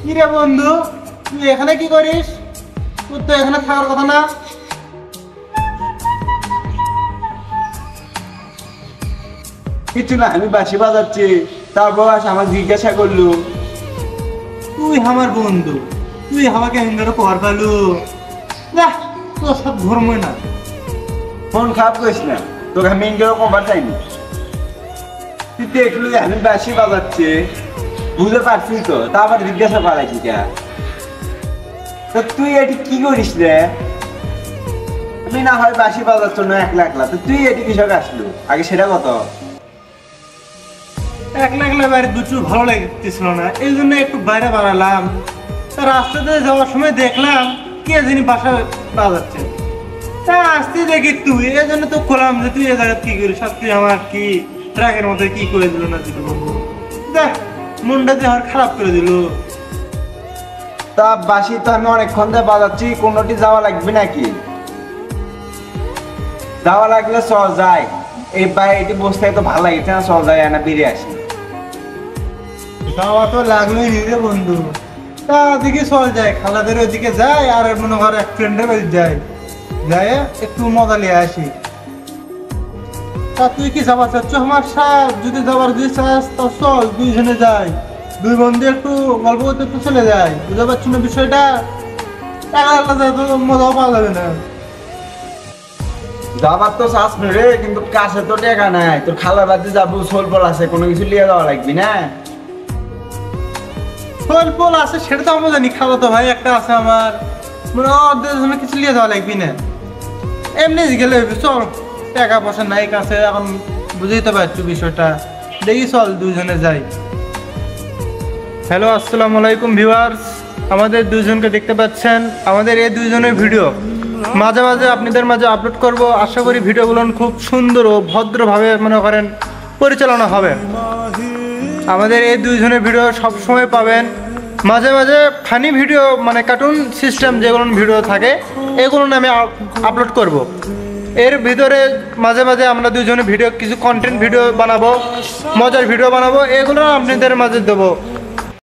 কি রে বন্ধু, তুই এখানে কি করিস? তোর তো এখানে থাকার কথা না। কিছু না, আমি বাঁশি বাজাচ্ছি। তারপর আমাকে জিজ্ঞাসা করলো তুই আমার বন্ধু, তুই আমাকে হিন্দুর পর পালু না, তোর সব ধর্মই না। ফোন খারাপ করিস না, তোকে আমি ইন্ডিয়ার কভার চাইনি। তুই দেখলু যে আমি বাঁশি বাজাচ্ছি, বুঝতে পারছি তো, তারপর জিজ্ঞাসা করাইছি কে? তো তুই এটি কি করিস রে? আমি না হয় বাঁশি বাজাচ্ছ না একলা একলা, তো তুই এটি কিসব আসলো আগে সেটা কত? একলা একলা বাইরে দুটো ভালো লাগতেছিল না, এই জন্য একটু বাইরে বাড়ালাম। তা রাস্তাতে যাওয়ার সময় দেখলাম কে জানি বাসা বাজাচ্ছে। তা আসতে দেখি তুই, এই জন্য তো খোলাম যে তুই এ জায়গায় কি করিস। আর তুই আমার কি ট্রাকের মধ্যে কি করে দিল না দুটো বন্ধু, দেখ মনটা যে আর খারাপ করে দিল। তা বাঁশি তো আমি অনেকক্ষণ ধরে বাজাচ্ছি, কোনোটি যাওয়া লাগবে নাকি? যাওয়া লাগলে চল যায়। এই ভাই এটি বসতে তো ভালো লাগছে না, চল যায় না বেরিয়ে আসি। যাওয়া তো লাগলোই নি রে বন্ধু। তা ওদিকে চল যায়, খালাদের ওইদিকে যায়, আর মনে কর এক ফ্রেন্ডের বাড়ি যায়, যায় একটু মজা নিয়ে আসি। তা তুই কি যাবার চাচ্ছ আমার সাথে? যদি যাবার যদি চাস তা চল, দুইজনে যাই, দুই বন্ধু একটু গল্প করতে একটু চলে যায়। বুঝতে পারছি না বিষয়টা, টাকা আলাদা তো মজাও পাওয়া যাবে না। যাবার তো চাস রে, কিন্তু কাছে তো টাকা নাই। তোর খালার বাড়িতে যাবো, সোলপল আছে, কোনো কিছু লিয়ে যাওয়া লাগবি না? অল্প আছে সেটা তো আমরা জানি, খালা তো ভাই একটা আছে আমার, মানে ওদের জন্য কিছু নিয়ে যাওয়া লাগবি না। এমনি গেলে হইবে, চল। টাকা পয়সা নাই কাছে এখন, বুঝেই তো পারছি বিষয়টা। দেখি চল দুইজনে যাই। হ্যালো, আসসালামু আলাইকুম ভিউয়ার্স। আমাদের দুইজনকে দেখতে পাচ্ছেন, আমাদের এই দুইজনের ভিডিও মাঝে মাঝে আপনাদের মাঝে আপলোড করব। আশা করি ভিডিওগুলো খুব সুন্দর ও ভদ্রভাবে মনে করেন পরিচালনা হবে। আমাদের এই দুইজনের ভিডিও সব সময় পাবেন। মাঝে মাঝে ফানি ভিডিও, মানে কার্টুন সিস্টেম যেগুলো ভিডিও থাকে, এগুলো আমি আপলোড করব। এর ভিতরে মাঝে মাঝে আমরা দুইজনে ভিডিও, কিছু কন্টেন্ট ভিডিও বানাবো, মজার ভিডিও বানাবো, এগুলো আপনাদের মাঝে দেবো।